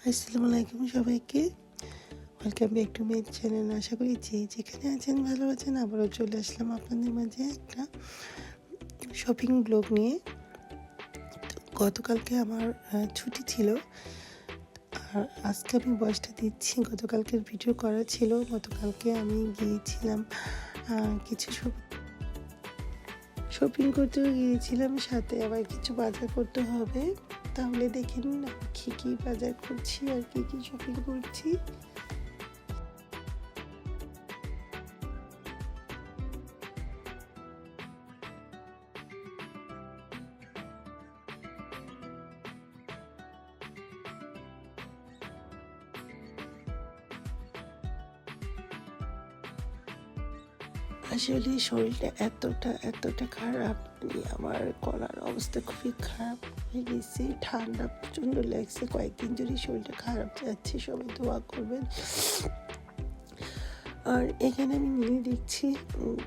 আসসালামু আলাইকুম সবাইকে। Welcome back to my channel. আশা করি যেখানে আছেন ভালো আছেন। আবারও চলে আসলাম আপনাদের মাঝে একটা শপিং ব্লগ নিয়ে। গতকালকে আমার ছুটি ছিল, আর আজকে আমি ভয়েসটা দিচ্ছি। গতকালকের ভিডিও করা ছিল। গতকালকে আমি গিয়েছিলাম কিছু শপিং করতেও গিয়েছিলাম, সাথে আবার কিছু বাজার করতে হবে। তাহলে দেখে নিন আমি কী বাজার করছি আর কী শপিং করছি। আসলে শরীরটা এতটা খারাপ, আমার গলার অবস্থা খুবই খারাপ হয়ে গেছে। ঠান্ডা প্রচণ্ড লাগছে, কয়েকদিন ধরে শরীরটা খারাপ যাচ্ছে। সবাই দোয়া করবেন। আর এখানে আমি নিয়ে দেখছি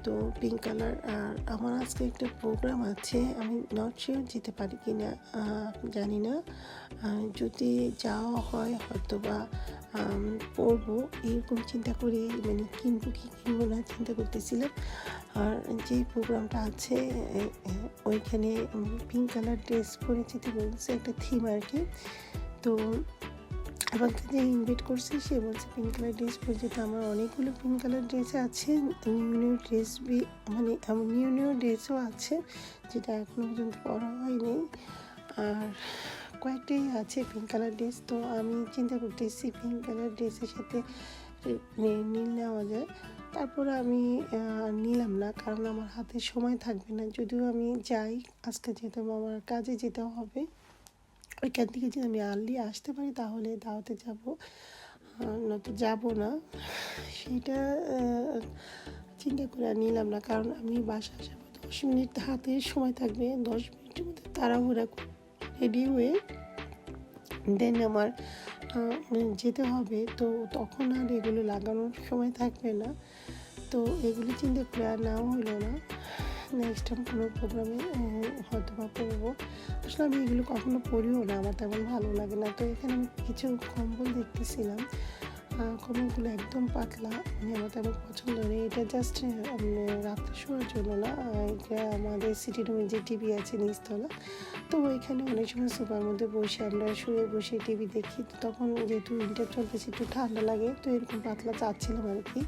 তো পিঙ্ক কালার। আর আমার আজকে একটা প্রোগ্রাম আছে, আমি নট শিওর যেতে পারি কি না জানি না। যদি যাওয়া হয় হয়তো বা পরবো, এরকম চিন্তা করে মানে কিনবো কি কিনবো না চিন্তা করতেছিলাম। আর যে প্রোগ্রামটা আছে ওইখানে পিঙ্ক কালার ড্রেস পরে যেতে বলছে, একটা থিম আর কি। তো আমাকে যে ইনভাইট করছে সে বলছে পিঙ্ক কালার ড্রেস পরে যেতে। আমার অনেকগুলো পিঙ্ক কালার ড্রেস আছে, নিউ ড্রেস মানে নিউ ড্রেসও আছে যেটা এখনো পর্যন্ত পরা হয়নি। আর কয়েকটাই আছে পিঙ্ক কালার ড্রেস। তো আমি চিন্তা করতেছি পিঙ্ক কালার ড্রেসের সাথে নীল নেওয়া যায়। তারপরে আমি নিলাম না, কারণ আমার হাতে সময় থাকবে না। যদিও আমি যাই, আজকে যেতে আমার কাজে যেতে হবে, ওইখান থেকে যদি আমি আর্লি আসতে পারি তাহলে দাওয়াতে যাব, নয়তো যাব না। সেটা চিন্তা করে আর নিলাম না, কারণ আমি বাসা আসার 10 মিনিট হাতে সময় থাকবে। 10 মিনিটের মধ্যে তাড়াহুড়া রেডি হয়ে দেন আমার যেতে হবে। তো তখন আর এগুলো লাগানোর সময় থাকবে না। তো এগুলো চিন্তা করে আর নেওয়া হলো না। নেক্সট টাইম কোনো প্রোগ্রামে হয়তো বা পরবো। আসলে আমি এগুলো কখনো পরিও না, আমার তেমন ভালো লাগে না। তো এখানে আমি কিছু কম্বল দেখতেছিলাম, কম্বলগুলো একদম পাতলা, মানে আমার তেমন পছন্দ নেই। এটা জাস্ট রাত্রে শোয়ার জন্য না, এটা আমাদের সিটি রুমে যে টিভি আছে নিচতলা, তো ওইখানে অনেক সময় সোফার মধ্যে বসে আমরা শুয়ে বসে টিভি দেখি। তো তখন যেহেতু উইন্টার চলতেছে একটু ঠান্ডা লাগে, তো এরকম পাতলা চাচ্ছিলাম আর কি,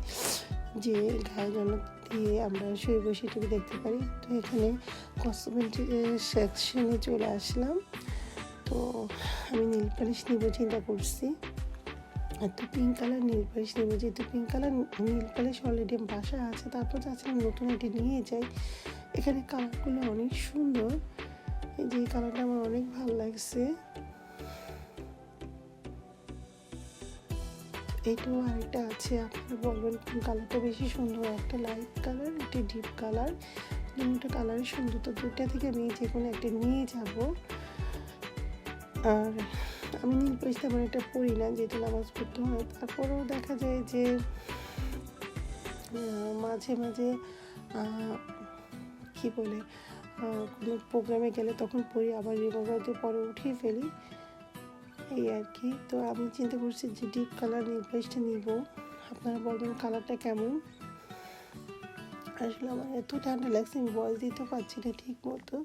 যে গায়ে যেন দিয়ে আমরা শুয়ে বসে টিভি দেখতে পারি। তো এখানে কসমেটিক সেকশনে চলে আসলাম। তো আমি নীল পালিশ নিব চিন্তা করছি। তো পিঙ্ক কালার নীল পালিশ নেবো, যেহেতু পিঙ্ক কালার নীল পালিশ অলরেডি বাসা আছে। তারপর চাচ্ছিলাম নতুন এটি নিয়ে যাই। এখানে কালারগুলো অনেক সুন্দর, এই যে কালারটা আমার অনেক ভালো লাগছে। এইটাও আরেকটা আছে, আপনারা বলবেন কোন কালারটা বেশি সুন্দর। একটা লাইট কালার, একটা ডিপ কালার, দুটো কালারই সুন্দর। তো দুটা থেকে আমি যে কোনো একটা নিয়ে যাব। আর আমি নীল পালিশ তেমন একটা পরি না, যেহেতু নামাজ পড়তে হয়। তারপরেও দেখা যায় যে মাঝে মাঝে কী বলে কোনো প্রোগ্রামে গেলে তখন পরি, আবার রিমুভার দিয়ে পরে উঠিয়ে ফেলি, এই আর কি। তো আমি চিন্তা করছি যে ডিপ কালার নীল পালিশটা নিব। আপনারা বলবেন কালারটা কেমন। আসলে আমার এত ঠান্ডা লাগছে, আমি ভয়েস দিতে পারছি না ঠিক মতো।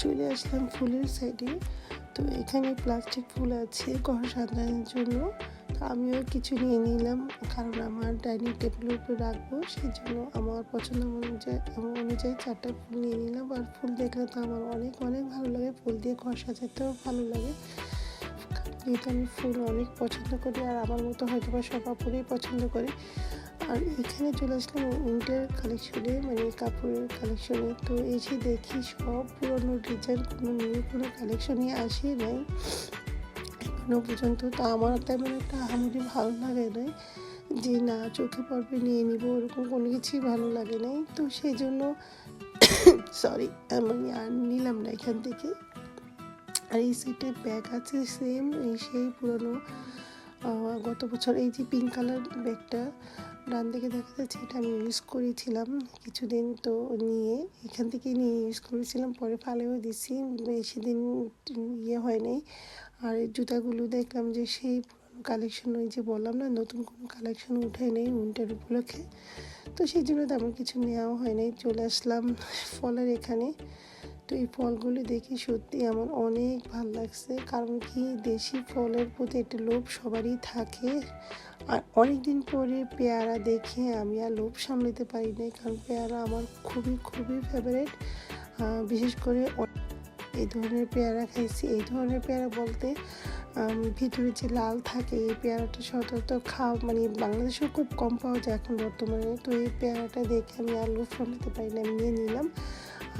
চলে আসলাম ফুলের সাইডে। তো এখানে প্লাস্টিক ফুল আছে ঘর সাজানোর জন্য। তো আমিও কিছু নিয়ে নিলাম, কারণ আমার ডাইনিং টেবিলের উপরে রাখবো, সেই জন্য আমার পছন্দ অনুযায়ী 4টা ফুল নিয়ে নিলাম। আর ফুল দেখলে তো আমার অনেক অনেক ভালো লাগে, ফুল দিয়ে ঘর সাজাতেও ভালো লাগে, যেহেতু আমি ফুল অনেক পছন্দ করি। আর আমার মতো হয়তো বা সব আপুরেই পছন্দ করে। আর এখানে চলে আসলাম উইন্টার কালেকশনে, মানে কাপড়ের কালেকশনে। তো এসে দেখি সব পুরোনো ডিজাইন, কোনো নিউ কোনো কালেকশনই আসে নাই এখনো পর্যন্ত। তো আমার তেমন একটা আহামরি ভালো লাগে নাই যে না চোখে পড়বে নিয়ে নিব, ওরকম কোনো কিছুই ভালো লাগে নাই। তো সেই জন্য সরি আমি আর নিলাম না এখান থেকে। আর এই সেটে ব্যাগ আছে সেম সেই পুরনো গত বছর, এই যে পিঙ্ক কালার ব্যাগটা ডান দিকে দেখা যাচ্ছে, এটা আমি ইউজ করেছিলাম কিছুদিন। তো নিয়ে এখান থেকে নিয়ে ইউজ করেছিলাম, পরে ফালেও দিছি, বেশি দিন ইয়ে হয় নাই। আর এই জুতাগুলো দেখলাম যে সেই পুরনো কালেকশন, ওই যে বললাম না নতুন কোনো কালেকশন উঠে নেই উইন্টার উপলক্ষে। তো সেই জন্য তেমন কিছু নেওয়াও হয় নাই। চলে আসলাম ফলের এখানে। তো এই ফলগুলি দেখে সত্যি আমার অনেক ভালো লাগছে, কারণ কি দেশি ফলের প্রতি একটা লোভ সবারই থাকে। আর অনেক দিন পরে পেয়ারা দেখে আমি আর লোভ সামলাতে পারি নাই, কারণ পেয়ারা আমার খুবই খুবই ফেভারিট। বিশেষ করে এই ধরনের পেয়ারা খাইছি। এই ধরনের পেয়ারা বলতে ভিতরে যে লাল থাকে, এই পেয়ারাটা সচরাচর মানে বাংলাদেশেও খুব কম পাওয়া যায় এখন বর্তমানে। তো এই পেয়ারাটা দেখে আমি আর লোভ সামলাতে পারি না, আমি নিয়ে নিলাম।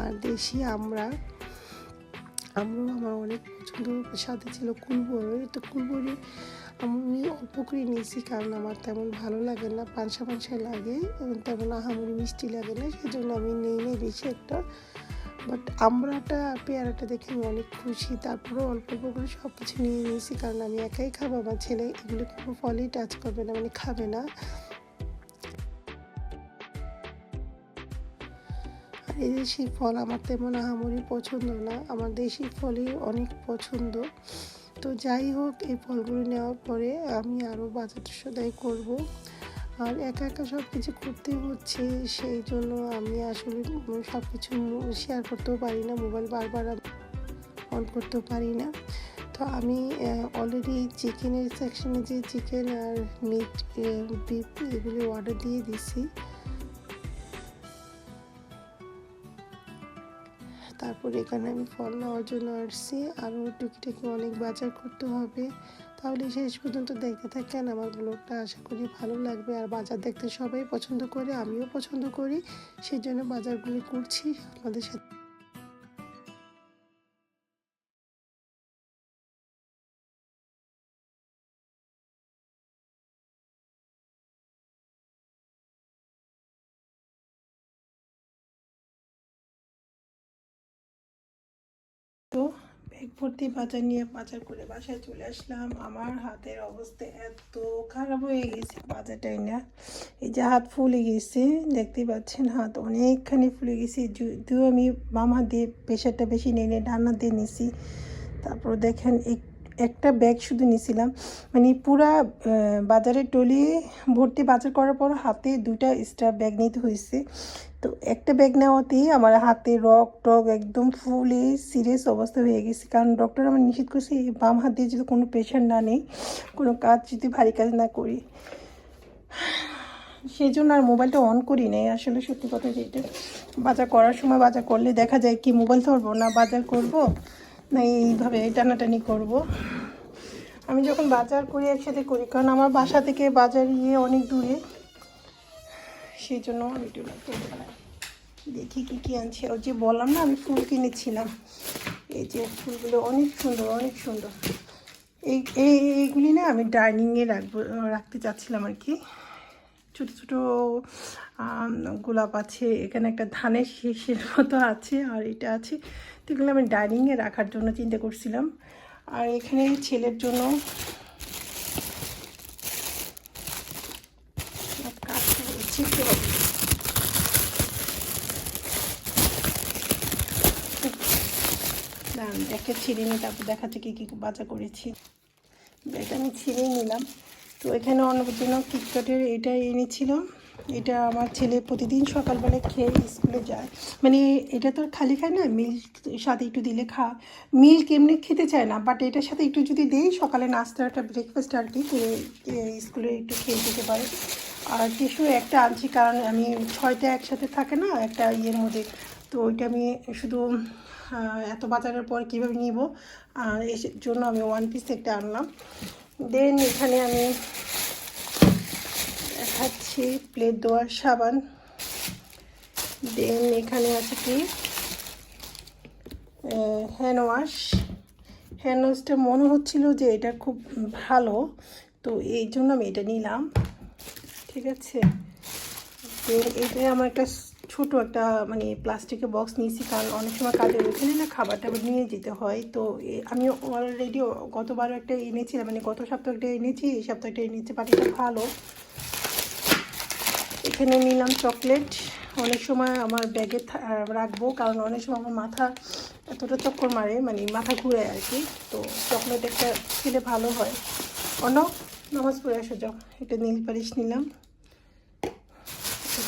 আর দেশি আমরাও আমার অনেক পছন্দ, সাথে ছিল কুলবরি। তো কুলবরি আমি অল্প করে নিয়েছি, কারণ আমার তেমন ভালো লাগে না, পানসা পানসা লাগে, তেমন আহামরি মিষ্টি লাগে না, সেই জন্য আমি নেই বেশি একটা। বাট আমরাটা পেয়ারাটা দেখে আমি অনেক খুশি। তারপরেও অল্প অল্প করে সব কিছু নিয়ে নিয়েছি, কারণ আমি একাই খাবো, আমার ছেলে এগুলো কোনো ফলই টাচ করবে না, মানে খাবে না। আর এই দেশি ফল আমার তেমন আহামরি পছন্দ না, আমার দেশি ফলই অনেক পছন্দ। তো যাই হোক, এই ফলগুলো নেওয়ার পরে আমি আরও বাজার সদাই করবো। আর একা একা সব কিছু করতে হচ্ছে, সেই জন্য আমি আসলে সব কিছু শেয়ার করতেও পারি না, মোবাইল বারবার অন করতেও পারি না। তো আমি অলরেডি চিকেনের সেকশনে যে চিকেন আর মিট বিফ এগুলি অর্ডার দিয়ে দিছি। তারপর এখানে আমি ফল নেওয়ার জন্য আসছি, আরও টুকিটাকি অনেক বাজার করতে হবে। তাহলে শেষ পর্যন্ত দেখতে থাকেন আমার ব্লগটা, আশা করি ভালো লাগবে। আর বাজার দেখতে সবাই পছন্দ করে, আমিও পছন্দ করি, সেই জন্য বাজারগুলি করছি আপনাদের সাথে। তো ব্যাগ ভর্তি বাজার নিয়ে বাজার করে বাসায় চলে আসলাম। আমার হাতের অবস্থা এত খারাপ হয়ে গেছে বাজারটাই না, এই যে হাত ফুলে গেছে, দেখতেই পাচ্ছেন হাত অনেকখানি ফুলে গেছে। যদিও আমি বাম হাত দিয়ে প্রেশারটা বেশি নেই, ডান হাত দিয়ে নিছি। তারপর দেখেন একটা ব্যাগ শুধু নিয়েছিলাম, মানে পুরা বাজারের টলি ভর্তি বাজার করার পর হাতে 2টা এক্সট্রা ব্যাগ নিতে হয়েছে। তো একটা ব্যাগ নেওয়াতেই আমার হাতে রক টক একদম ফুলে সিরিয়াস অবস্থা হয়ে গেছে, কারণ ডক্টর আমার নিষেধ করছে বাম হাত দিয়ে যদি কোনো প্রেশার না নেই, কোনো কাজ যদি ভারী কাজ না করি। সেই জন্য আর মোবাইলটা অন করি নাই। আসলে সত্যি কথা যেটা, বাজার করার সময় বাজার করলে দেখা যায় কি মোবাইল ধরবো না বাজার করব না এইভাবে টানাটানি করব। আমি যখন বাজার করি একসাথে করি, কারণ আমার বাসা থেকে বাজার অনেক দূরে, সেই জন্য আমি দেখি কী আনছে। ওই যে বললাম না আমি ফুল কিনেছিলাম, এই যে ফুলগুলো অনেক সুন্দর অনেক সুন্দর। এইগুলি না আমি ডাইনিংয়ে রাখতে চাচ্ছিলাম আর কি। ছোটো ছোটো গোলাপ আছে, এখানে একটা ধানের শীষের মতো আছে, আর এটা আছে। তো এগুলো আমি ডাইনিংয়ে রাখার জন্য চিন্তা করছিলাম। আর এখানে ছেলের জন্য কাজ করছি, ব্যাগটা ছিঁড়ে নিই, তারপর দেখাচ্ছে কী কী বাজার করেছি। ব্যাগটা আমি ছিঁড়েই নিলাম। তো এখানে অন্যের জন্য কিটক্যাটের এটা এনেছিলাম, এটা আমার ছেলে প্রতিদিন সকালবেলা খেয়ে স্কুলে যায়। মানে এটা তো খালি খায় না, মিল্ক সাথে একটু দিলে মিল্ক এমনি খেতে চায় না, বাট এটার সাথে একটু যদি দিই সকালে নাস্তাটা ব্রেকফাস্ট আর কি স্কুলে একটু খেয়ে যেতে পারে। আর টিস্যু একটা আনছি, কারণ আমি 6টা একসাথে থাকে না একটা ইয়ের মধ্যে, তো ওইটা আমি শুধু এত বাজারের পর কীভাবে নিব, এর জন্য আমি 1 পিস একটা আনলাম। দেন এখানে আমি দেখাচ্ছি প্লেট ধোয়ার সাবান। দেন এখানে আছে কি হ্যান্ড ওয়াশটা মনে হচ্ছিল যে এটা খুব ভালো, তো এই জন্য আমি এটা নিলাম, ঠিক আছে। দেন এটা আমার একটা ছোট একটা মানে প্লাস্টিকের বক্স নিয়েছি, কারণ অনেক সময় কাজের ওখানে না খাবার টাবার নিয়ে যেতে হয়। তো আমি অলরেডি গতবারও একটা এনেছিলাম, মানে গত সপ্তাহে একটা এনেছি, এই সপ্তাহে একটা এনেছি, পাটিটা ভালো। এখানে নিলাম চকলেট, অনেক সময় আমার ব্যাগে রাখবো, কারণ অনেক সময় আমার মাথা এতটা চক্কর মারে, মানে মাথা ঘুরে আর কি, তো চকলেট একটা খেলে ভালো হয়। নামাজ পড়ে আসো যাও। এটা নীল পালিশ নিলাম,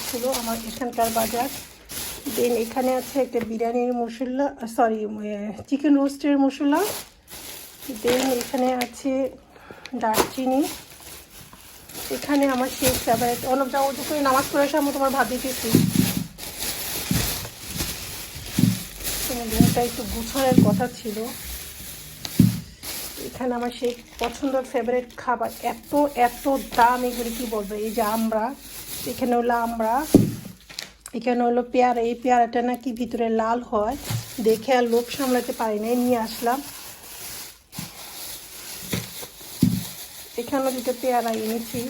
ছিল আমার এখানকার বাজার। দেন এখানে আছে একটা বিরিয়ানির মশলা, সরি চিকেন রোস্টের মশলা। দেন এখানে আছে দারচিনি। এখানে আমার শেষ ফেভারিট, অনেক যাও করে নামাজ পড়ে আসা, আমি তোমার ভাত দিতেছি। দিনটা একটু গুছানোর কথা ছিল। এখানে আমার সেই পছন্দের ফেভারিট খাবার, এত এত দাম, এগুলি কী বলবো। এই যে আমরা, এখানে হলো আমরা, এখানে হলো পেয়ারা। এই পেয়ারাটা নাকি ভিতরে লাল হয়, দেখে আর লোভ সামলাতে পারি না, নিয়ে আসলাম। এখানেও দুটো পেয়ারা এনেছি,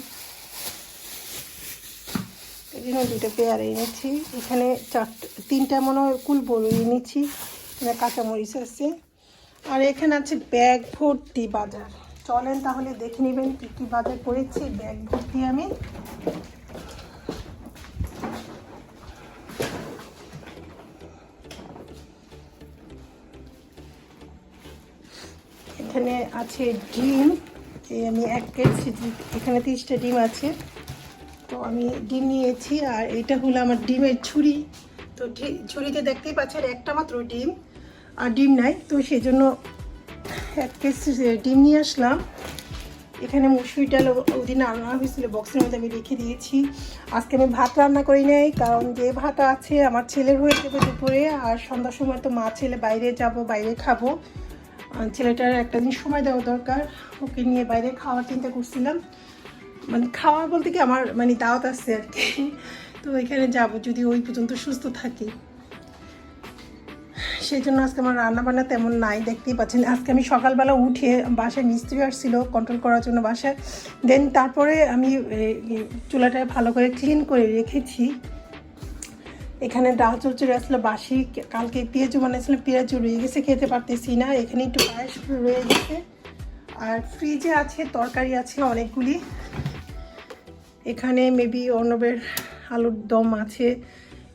এখানে দুটো পেয়ারা এনেছি। এখানে 3টা মনে হয় কুলবড় এনেছি, এখানে কাঁচামরিচ আছে। আর এখানে আছে ব্যাগ ভর্তি বাজার। চলেন তাহলে দেখে নেবেন কী কী বাজার করেছি ব্যাগ ভর্তি আমি। এখানে আছে ডিম, এই আমি 1 কেজি, এখানে 30টা ডিম আছে, তো আমি ডিম নিয়েছি। আর এটা হলো আমার ডিমের ছুরি, তো ছুরিতে দেখতেই পাচ্ছেন একটা মাত্র ডিম, আর ডিম নাই, তো সেই জন্য 1 কেজি ডিম নিয়ে আসলাম। এখানে মুসুরি ডাল ওদিন রান্না হয়েছিল, বক্সের মধ্যে আমি রেখে দিয়েছি। আজকে আমি ভাত রান্না করি নাই, কারণ যে ভাত আছে আমার ছেলের হয়ে যাবে দুপুরে, আর সন্ধ্যার সময় তো মা ছেলে বাইরে যাব, বাইরে খাবো। ছেলেটার একটা দিন সময় দেওয়া দরকার, ওকে নিয়ে বাইরে খাওয়ার চিন্তা করছিলাম। মানে খাওয়া বলতে কি আমার মানে দাওয়াত আছে আর কি, তো এখানে যাব যদি ওই পর্যন্ত সুস্থ থাকি। সেই জন্য আজকে আমার রান্নাবান্না তেমন নাই, দেখতেই পাচ্ছেন। আজকে আমি সকালবেলা উঠে বাসায় মিস্ত্রি আসছিল কন্ট্রোল করার জন্য বাসায়, দেন তারপরে আমি চুলাটা ভালো করে ক্লিন করে রেখেছি। এখানে ডাল চচ্চড়ি আসলে বাসি, কালকে পেঁয়াজু বানিয়েছিলাম, পেঁয়াজু রয়ে গেছে, খেতে পারতেছি না। এখানে একটু পায়েস রয়ে গেছে, আর ফ্রিজে আছে তরকারি আছে অনেকগুলি। এখানে মেবি অর্ণবের আলুর দম আছে,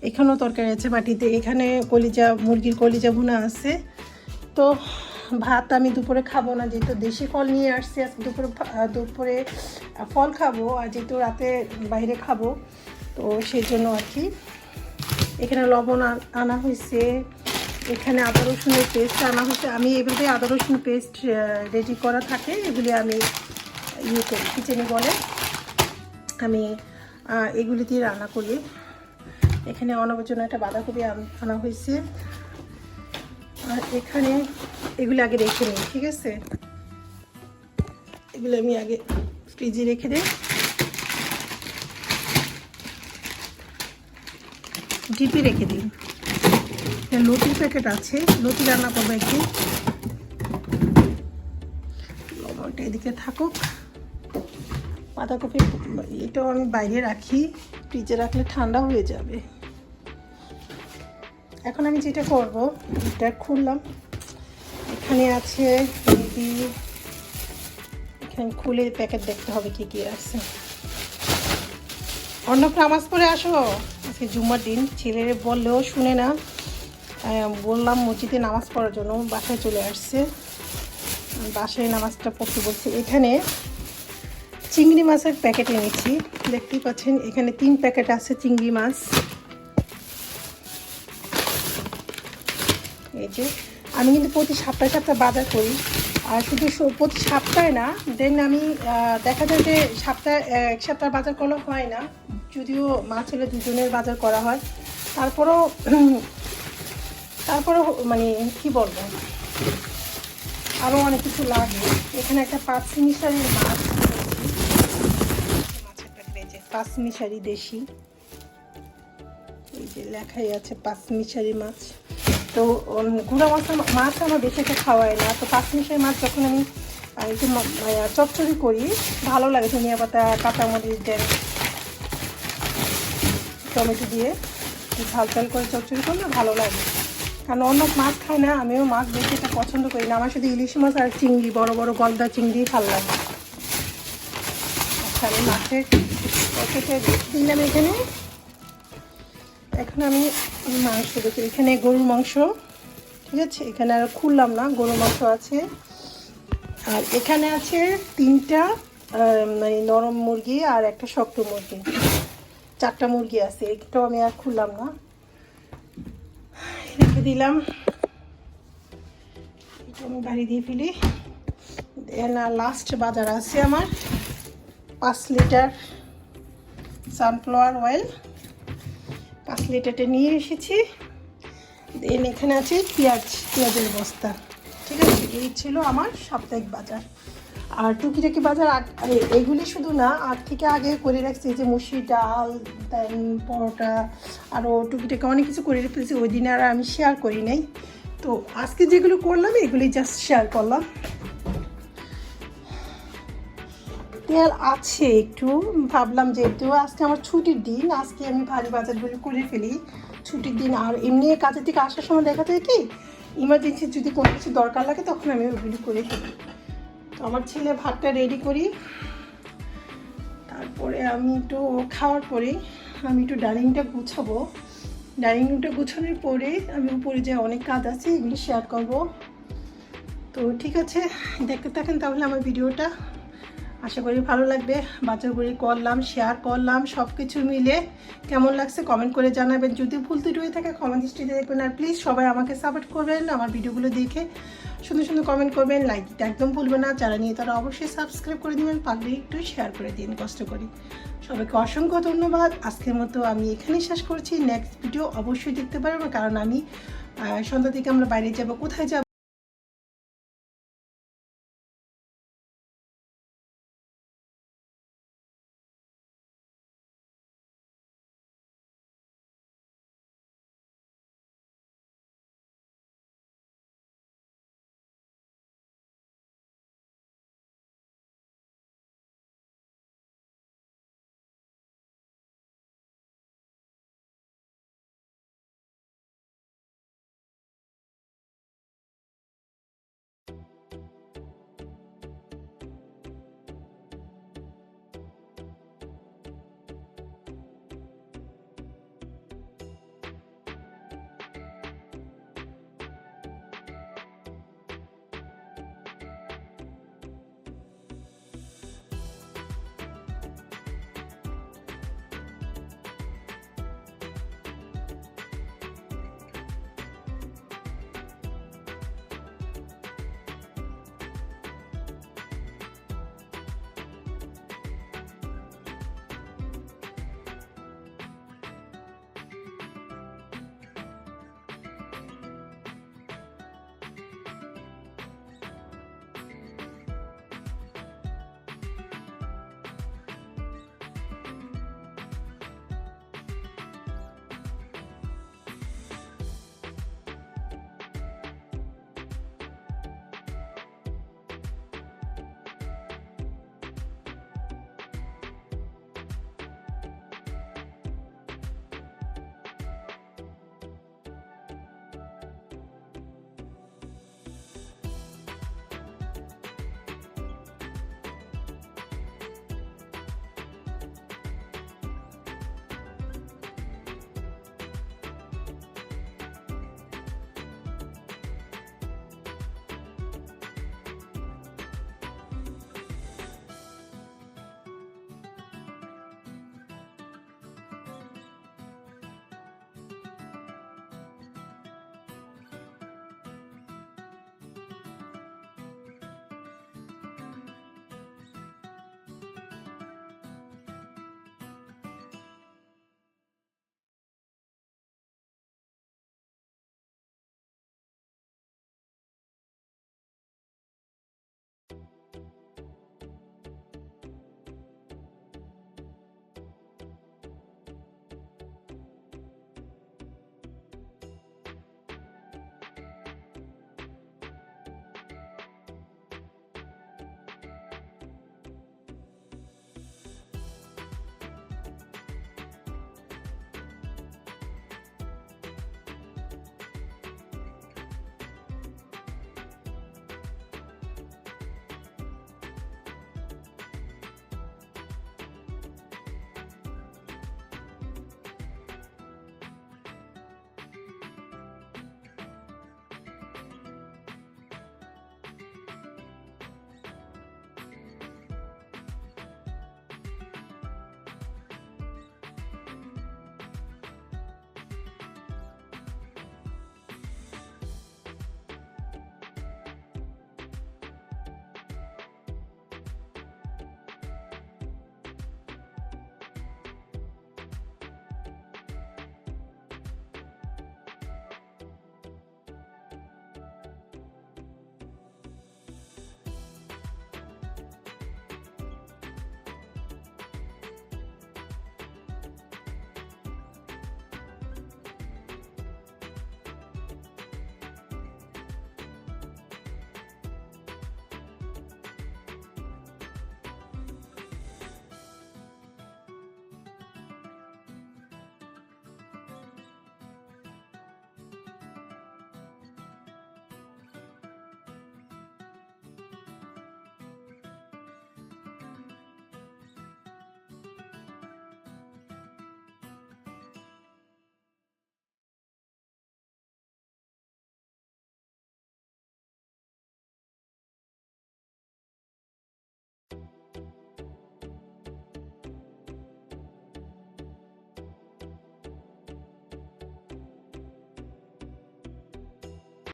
এখানেও তরকারি আছে বাটিতে। এখানে মুরগির কলিজা ভুনা আছে। তো ভাত আমি দুপুরে খাবো না, যেহেতু দেশি ফল নিয়ে আসছি, আজকে দুপুরে ফল খাবো, আর যেহেতু রাতে বাইরে খাবো, তো সেই জন্য আর কি। এখানে লবণ আনা হয়েছে, এখানে আদা রসুনের পেস্ট আনা হয়েছে। আমি এভাবে আদা রসুন পেস্ট রেডি করা থাকে, এগুলি আমি করি কিচেনে বলে, আমি এগুলি দিয়ে রান্না করি। এখানে অনবের জন্য একটা বাঁধাকপি আনা হয়েছে, আর এখানে এগুলি আগে রেখে নিই, ঠিক আছে। এগুলো আমি আগে ফ্রিজে রেখে দিই। ডিপে রেখে দিই। লতির প্যাকেট আছে, লতি রান্না করবো একদিন। লবণটা এদিকে থাকুক। বাঁধাকপি এটাও আমি বাইরে রাখি, ফ্রিজে রাখলে ঠান্ডা হয়ে যাবে। এখন আমি যেটা করবো, এটা খুললাম। এখানে আছে এখানে খুলে প্যাকেট দেখতে হবে কি কি আছে। অর্ণব নামাজ পড়ে আসো, আজকে জুম্মার দিন। ছেলের বললেও শুনে না, বললাম মসজিদে নামাজ পড়ার জন্য, বাসায় চলে আসছে, বাসায় নামাজটা পড়তে বলছে। এখানে চিংড়ি মাছের প্যাকেট এনেছি, দেখতেই পাচ্ছেন এখানে 3 প্যাকেট আছে চিংড়ি মাছ। এই যে আমি কিন্তু প্রতি সপ্তাহে সপ্তাহে বাজার করি, আর শুধু প্রতি সপ্তাহে না, দেন আমি দেখা যায় যে সপ্তাহে 1 সপ্তাহ বাজার করা হয় না, যদিও মা ছেলে দুজনের বাজার করা হয়। তারপরও মানে কি বলবো, আরও অনেক কিছু লাগে। এখানে একটা 5 মিশারির মাছ, মাছের প্যাকেট, 5 মিশারি দেশি, এই যে লেখাই আছে 5 মিশারি মাছ। তো গুঁড়া মাছ আমার বেশি একটা খাওয়াই না, তো 5 মিশারি মাছ যখন আমি একটু চচ্চড়ি করি ভালো লাগে, ধনিয়া পাতা, কাঁচামরিচ দেন, টমেটো দিয়ে ঝাল ঝাল করে চচ্চড়ি করলে ভালো লাগে। কারণ অন্য মাছ খাই না, আমিও মাছ বেশি একটা পছন্দ করি না, আমার শুধু ইলিশ মাছ আর চিংড়ি, বড় বড় গলদা চিংড়ি ভালো লাগে। আচ্ছা, আমি মাছের প্যাকেটে দিলাম এখানে। এখন আমি মাংস দেখি, এখানে গরুর মাংস, ঠিক আছে, এখানে আর খুললাম না, গরুর মাংস আছে। আর এখানে আছে 3টা মানে নরম মুরগি আর একটা শক্ত মুরগি, 4টা মুরগি আছে, একটাও আমি আর খুললাম না, রেখে দিলাম। এটা আমি বাড়ি দিয়ে ফেলি। লাস্ট বাজার আছে আমার 5 লিটার সানফ্লাওয়ার অয়েল, 5 লিটারটা নিয়ে এসেছি। দেন এখানে আছে পেঁয়াজের বস্তা, ঠিক আছে। এই ছিল আমার সাপ্তাহিক বাজার। আর টুকিটাকি বাজার এইগুলি শুধু না, আগ থেকে আগে করে রাখছি, যে মুসি ডাল, দেন পরোটা, আরও টুকিটাকি অনেক কিছু করে রেখেছি, ওই দিনে আর আমি শেয়ার করি নাই। তো আজকে যেগুলো করলাম এগুলি জাস্ট শেয়ার করলাম। তেল আছে একটু, ভাবলাম যে একটু আজকে আমার ছুটির দিন, আজকে আমি ভারী বাজারগুলো করে ফেলি, ছুটির দিন। আর এমনি কাজের থেকে আসার সময় দেখা যায় কি, ইমার্জেন্সি যদি কোনো কিছু দরকার লাগে তখন আমি ওইগুলি করে ফেলি। তো আমার ছেলে ভাতটা রেডি করি, তারপরে আমি একটু খাওয়ার পরে আমি একটু ডাইনিংটা গুছাবো। ডাইনিংটা গুছানোর পরে আমি উপরে যে অনেক কাজ আছে এগুলি শেয়ার করব। তো ঠিক আছে, দেখতে থাকেন তাহলে আমার ভিডিওটা, আশা করি ভালো লাগবে। বাজারগুলি করলাম, শেয়ার করলাম, সব কিছু মিলে কেমন লাগছে কমেন্ট করে জানাবেন। যদি ভুল ত্রুটি হয়ে থাকে কমেন্ট হিস্ট্রিতে দেখবেন। আর প্লিজ সবাই আমাকে সাপোর্ট করবেন, আমার ভিডিওগুলো দেখে সুন্দর সুন্দর কমেন্ট করবেন, লাইক দিতে একদম ভুলবেন না। যারা নিয়ে তারা অবশ্যই সাবস্ক্রাইব করে দেবেন, পারলে একটু শেয়ার করে দিন, কষ্ট করি। সবাইকে অসংখ্য ধন্যবাদ। আজকের মতো আমি এখানেই শেষ করছি। নেক্সট ভিডিও অবশ্যই দেখতে পারবো, কারণ আমি সন্ধ্যা থেকে আমরা বাইরে যাব, কোথায় যাব